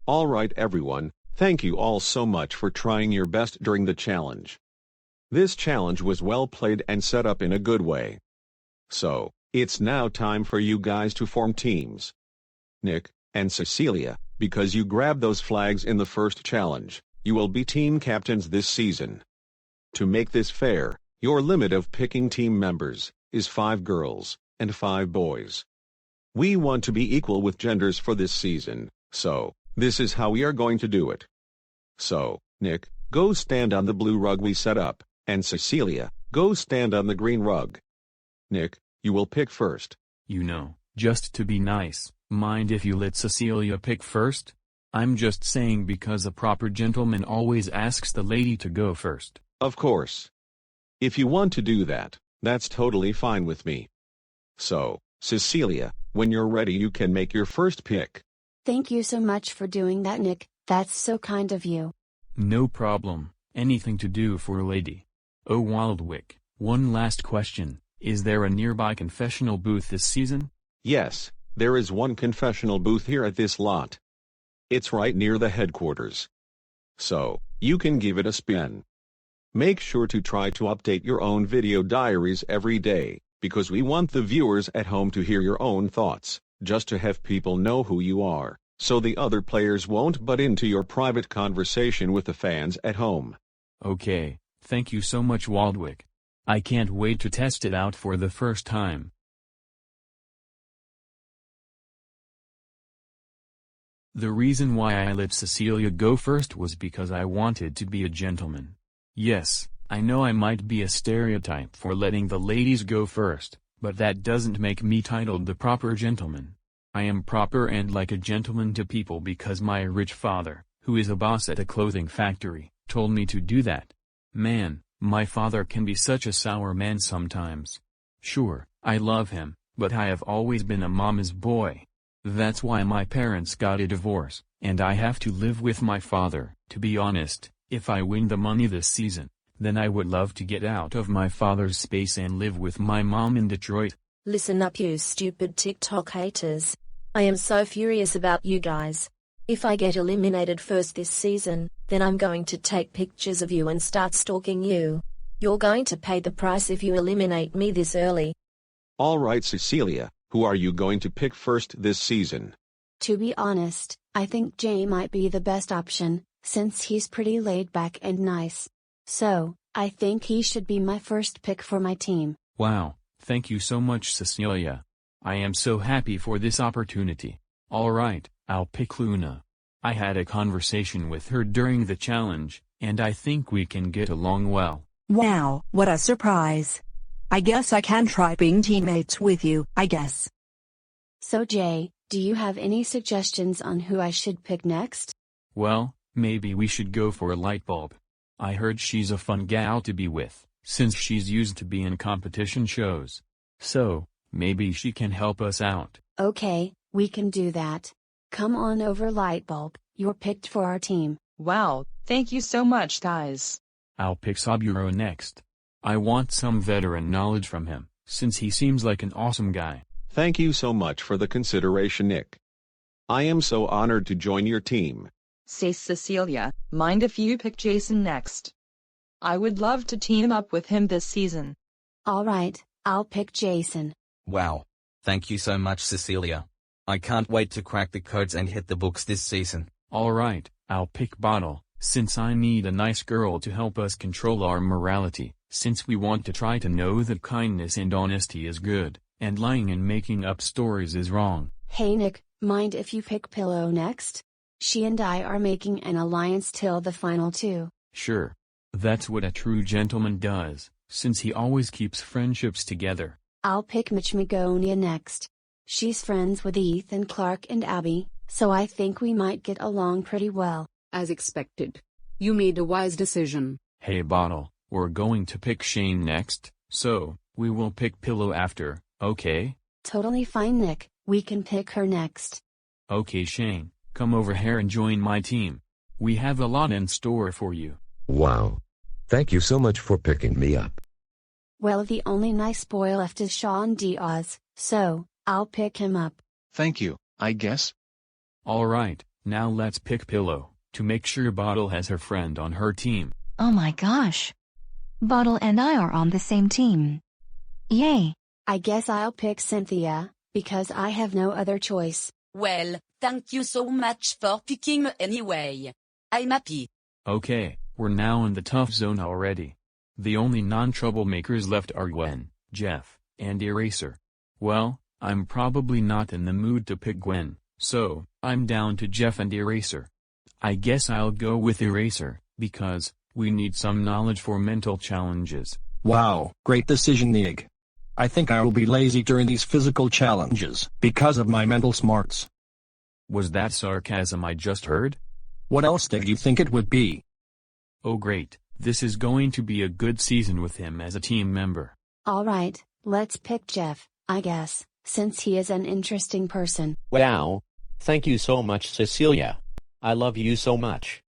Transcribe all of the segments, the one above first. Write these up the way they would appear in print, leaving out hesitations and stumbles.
Alright everyone, thank you all so much for trying your best during the challenge. This challenge was well played and set up in a good way. So, it's now time for you guys to form teams. Nick and Cecilia, because you grabbed those flags in the first challenge, you will be team captains this season. To make this fair, your limit of picking team members is 5 girls and 5 boys. We want to be equal with genders for this season, so this is how we are going to do it. So, Nick, go stand on the blue rug we set up, and Cecilia, go stand on the green rug. Nick, you will pick first. You know, just to be nice, mind if you let Cecilia pick first? I'm just saying because a proper gentleman always asks the lady to go first. Of course. If you want to do that, that's totally fine with me. So, Cecilia, when you're ready you can make your first pick. Thank you so much for doing that, Nick. That's so kind of you. No problem, anything to do for a lady. Oh Waldwick, one last question, is there a nearby confessional booth this season? Yes, there is one confessional booth here at this lot. It's right near the headquarters. So, you can give it a spin. Make sure to try to update your own video diaries every day, because we want the viewers at home to hear your own thoughts, just to have people know who you are, so the other players won't butt into your private conversation with the fans at home. Okay, thank you so much Waldwick. I can't wait to test it out for the first time. The reason why I let Cecilia go first was because I wanted to be a gentleman. Yes, I know I might be a stereotype for letting the ladies go first, but that doesn't make me titled the proper gentleman. I am proper and like a gentleman to people because my rich father, who is a boss at a clothing factory, told me to do that. Man, my father can be such a sour man sometimes. Sure, I love him, but I have always been a mama's boy. That's why my parents got a divorce, and I have to live with my father. To be honest, if I win the money this season, then I would love to get out of my father's space and live with my mom in Detroit. Listen up you stupid TikTok haters. I am so furious about you guys. If I get eliminated first this season, then I'm going to take pictures of you and start stalking you. You're going to pay the price if you eliminate me this early. Alright Cecilia, who are you going to pick first this season? To be honest, I think Jay might be the best option, since he's pretty laid back and nice. So, I think he should be my first pick for my team. Wow, thank you so much Cecilia. I am so happy for this opportunity. Alright, I'll pick Luna. I had a conversation with her during the challenge, and I think we can get along well. Wow, what a surprise. I guess I can try being teammates with you, I guess. So Jay, do you have any suggestions on who I should pick next? Well, maybe we should go for a Lightbulb. I heard she's a fun gal to be with, since she's used to be in competition shows. So, maybe she can help us out. Okay, we can do that. Come on over Lightbulb, you're picked for our team. Wow, thank you so much guys. I'll pick Saburo next. I want some veteran knowledge from him, since he seems like an awesome guy. Thank you so much for the consideration, Nick. I am so honored to join your team. Say Cecilia, mind if you pick Jason next? I would love to team up with him this season. Alright, I'll pick Jason. Wow. Thank you so much Cecilia. I can't wait to crack the codes and hit the books this season. Alright, I'll pick Bottle, since I need a nice girl to help us control our morality, since we want to try to know that kindness and honesty is good, and lying and making up stories is wrong. Hey Nick, mind if you pick Pillow next? She and I are making an alliance till the final 2. Sure. That's what a true gentleman does, since he always keeps friendships together. I'll pick Mitch Magonia next. She's friends with Ethan Clark and Abby, so I think we might get along pretty well. As expected. You made a wise decision. Hey Bottle, we're going to pick Shane next, so, we will pick Pillow after, okay? Totally fine Nick, we can pick her next. Okay Shane, come over here and join my team. We have a lot in store for you. Wow. Thank you so much for picking me up. Well, the only nice boy left is Sean Diaz, so, I'll pick him up. Thank you, I guess. Alright, Now let's pick Pillow, to make sure Bottle has her friend on her team. Oh my gosh. Bottle and I are on the same team. Yay. I guess I'll pick Cynthia, because I have no other choice. Well, thank you so much for picking me anyway. I'm happy. Okay, we're now in the tough zone already. The only non-troublemakers left are Gwen, Jeff, and Eraser. Well, I'm probably not in the mood to pick Gwen, so I'm down to Jeff and Eraser. I guess I'll go with Eraser, because we need some knowledge for mental challenges. Wow, great decision, Nig. I think I will be lazy during these physical challenges, because of my mental smarts. Was that sarcasm I just heard? What else did you think it would be? Oh great, this is going to be a good season with him as a team member. Alright, let's pick Jeff, I guess, since he is an interesting person. Wow. Thank you so much, Cecilia. I love you so much.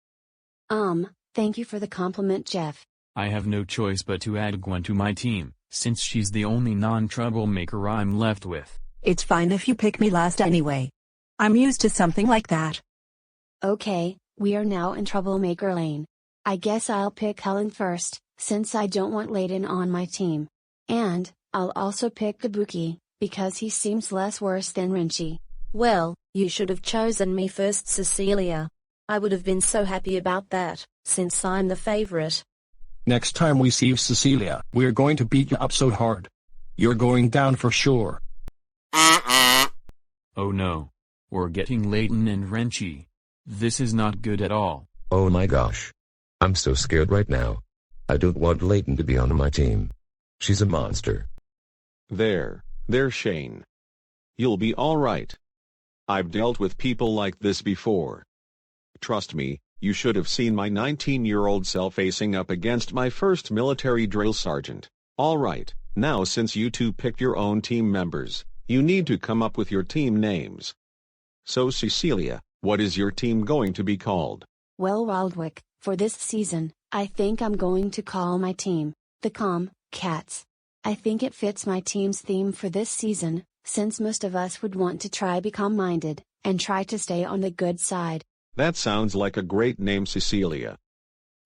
Thank you for the compliment, Jeff. I have no choice but to add Gwen to my team, since she's the only non-troublemaker I'm left with. It's fine if you pick me last anyway. I'm used to something like that. Okay, we are now in troublemaker lane. I guess I'll pick Helen first, since I don't want Layden on my team. And, I'll also pick Kabuki, because he seems less worse than Rinchi. Well, you should have chosen me first, Cecilia. I would have been so happy about that, since I'm the favorite. Next time we see Cecilia, we're going to beat you up so hard. You're going down for sure. Oh no. We're getting Layden and Rinchi. This is not good at all. Oh my gosh. I'm so scared right now. I don't want Layton to be on my team. She's a monster. There, Shane. You'll be alright. I've dealt with people like this before. Trust me, you should have seen my 19-year-old self facing up against my first military drill sergeant. Alright, now since you two picked your own team members, you need to come up with your team names. So Cecilia, what is your team going to be called? Well, Waldwick, for this season, I think I'm going to call my team, the Calm Cats. I think it fits my team's theme for this season, since most of us would want to try be calm-minded, and try to stay on the good side. That sounds like a great name, Cecilia.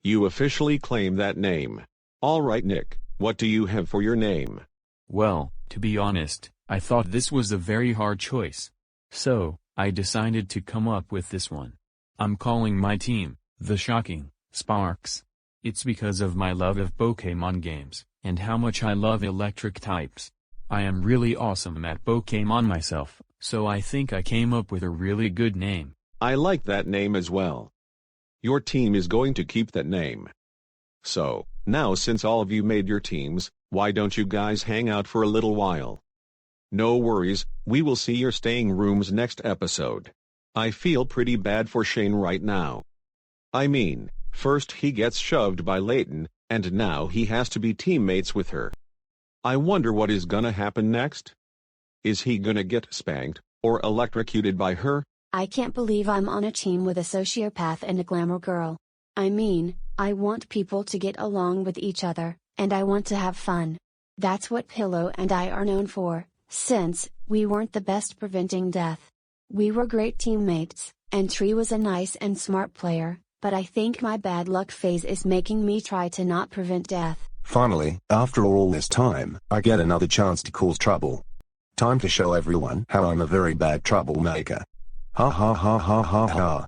You officially claim that name. Alright, Nick, what do you have for your name? Well, to be honest, I thought this was a very hard choice. So, I decided to come up with this one. I'm calling my team, the Shocking Sparks. It's because of my love of Pokémon games, and how much I love electric types. I am really awesome at Pokémon myself, so I think I came up with a really good name. I like that name as well. Your team is going to keep that name. So, now since all of you made your teams, why don't you guys hang out for a little while? No worries, we will see your staying rooms next episode. I feel pretty bad for Shane right now. I mean, first he gets shoved by Layton, and now he has to be teammates with her. I wonder what is gonna happen next? Is he gonna get spanked, or electrocuted by her? I can't believe I'm on a team with a sociopath and a glamour girl. I mean, I want people to get along with each other, and I want to have fun. That's what Pillow and I are known for, since we weren't the best preventing death. We were great teammates, and Tree was a nice and smart player, but I think my bad luck phase is making me try to not prevent death. Finally, after all this time, I get another chance to cause trouble. Time to show everyone how I'm a very bad troublemaker. Ha ha ha ha ha ha.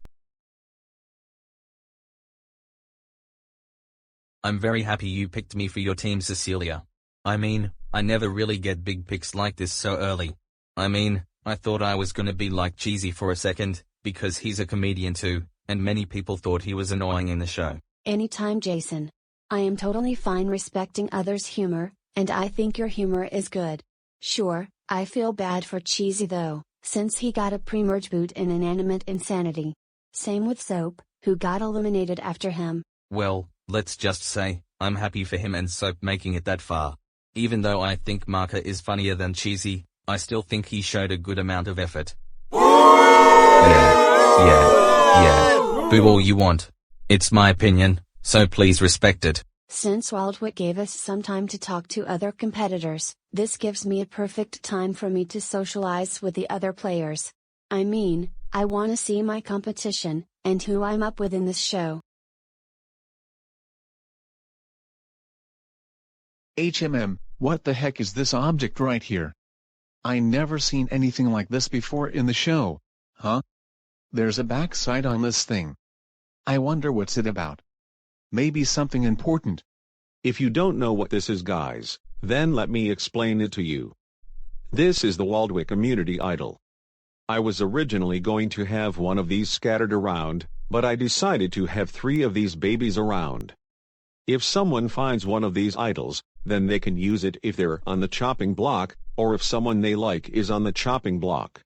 I'm very happy you picked me for your team, Cecilia. I mean, I never really get big picks like this so early. I mean, I thought I was gonna be like Cheesy for a second, because he's a comedian too, and many people thought he was annoying in the show. Anytime, Jason. I am totally fine respecting others' humor, and I think your humor is good. Sure, I feel bad for Cheesy though, since he got a pre-merge boot in Inanimate Insanity. Same with Soap, who got eliminated after him. Well, let's just say, I'm happy for him and Soap making it that far. Even though I think Marker is funnier than Cheesy, I still think he showed a good amount of effort. Yeah. Boo all you want. It's my opinion, so please respect it. Since Waldwick gave us some time to talk to other competitors, this gives me a perfect time for me to socialize with the other players. I mean, I want to see my competition, and who I'm up with in this show. What the heck is this object right here? I never seen anything like this before in the show. Huh? There's a backside on this thing. I wonder what's it about. Maybe something important. If you don't know what this is, guys, then let me explain it to you. This is the Waldwick Immunity Idol. I was originally going to have one of these scattered around, but I decided to have 3 of these babies around. If someone finds one of these idols, then they can use it if they're on the chopping block, or if someone they like is on the chopping block.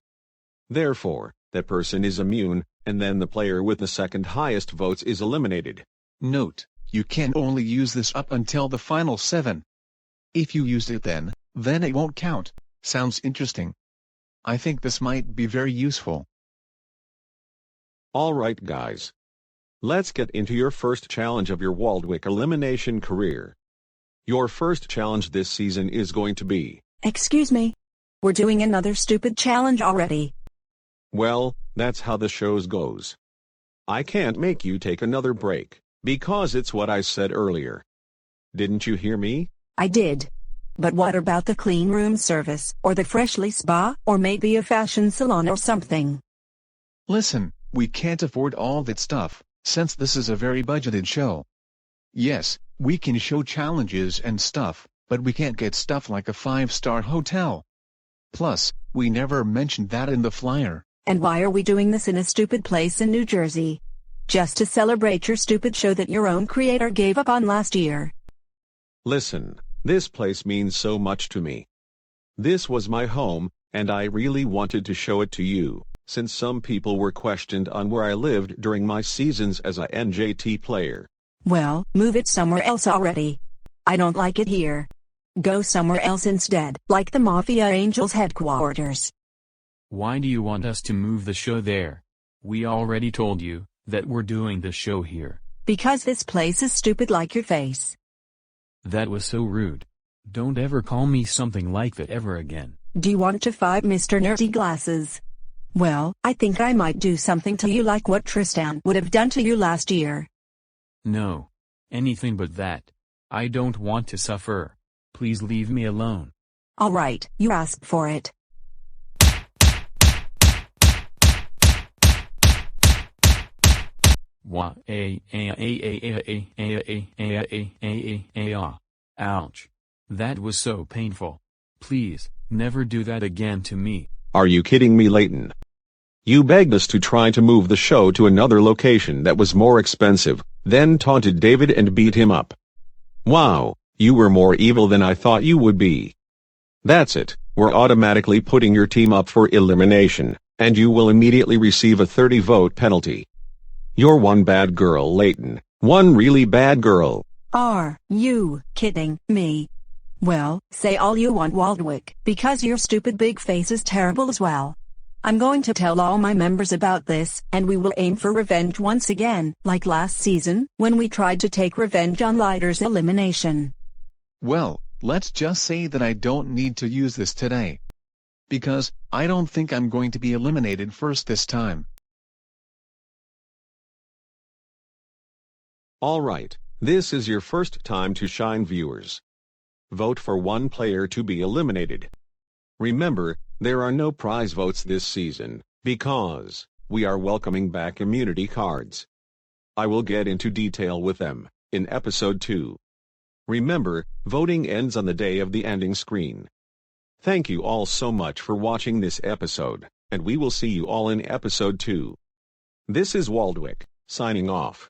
Therefore, that person is immune, and then the player with the second highest votes is eliminated. Note, you can only use this up until the final 7. If you used it then it won't count. Sounds interesting. I think this might be very useful. Alright guys. Let's get into your first challenge of your Waldwick elimination career. Your first challenge this season is going to be... Excuse me. We're doing another stupid challenge already. Well, that's how the shows goes. I can't make you take another break, because it's what I said earlier. Didn't you hear me? I did. But what about the clean room service, or the freshly spa, or maybe a fashion salon or something? Listen, we can't afford all that stuff, since this is a very budgeted show. Yes, we can show challenges and stuff, but we can't get stuff like a 5-star hotel. Plus, we never mentioned that in the flyer. And why are we doing this in a stupid place in New Jersey? Just to celebrate your stupid show that your own creator gave up on last year. Listen, this place means so much to me. This was my home, and I really wanted to show it to you, since some people were questioned on where I lived during my seasons as a NJT player. Well, move it somewhere else already. I don't like it here. Go somewhere else instead, like the Mafia Angels headquarters. Why do you want us to move the show there? We already told you that we're doing the show here. Because this place is stupid like your face. That was so rude. Don't ever call me something like that ever again. Do you want to fight Mr. Nerdy Glasses? Well, I think I might do something to you like what Tristan would have done to you last year. No. Anything but that. I don't want to suffer. Please leave me alone. Alright, you asked for it. Ouch. That was so painful. Please, never do that again to me. Are you kidding me, Leighton? You begged us to try to move the show to another location that was more expensive, then taunted David and beat him up. Wow, you were more evil than I thought you would be. That's it, we're automatically putting your team up for elimination, and you will immediately receive a 30-vote penalty. You're one bad girl, Leighton. One really bad girl. Are you kidding me? Well, say all you want, Waldwick, because your stupid big face is terrible as well. I'm going to tell all my members about this, and we will aim for revenge once again, like last season, when we tried to take revenge on Lighter's elimination. Well, let's just say that I don't need to use this today. Because, I don't think I'm going to be eliminated first this time. Alright, this is your first time to shine, viewers. Vote for one player to be eliminated. Remember, there are no prize votes this season, because we are welcoming back immunity cards. I will get into detail with them in episode 2. Remember, voting ends on the day of the ending screen. Thank you all so much for watching this episode, and we will see you all in episode 2. This is Waldwick, signing off.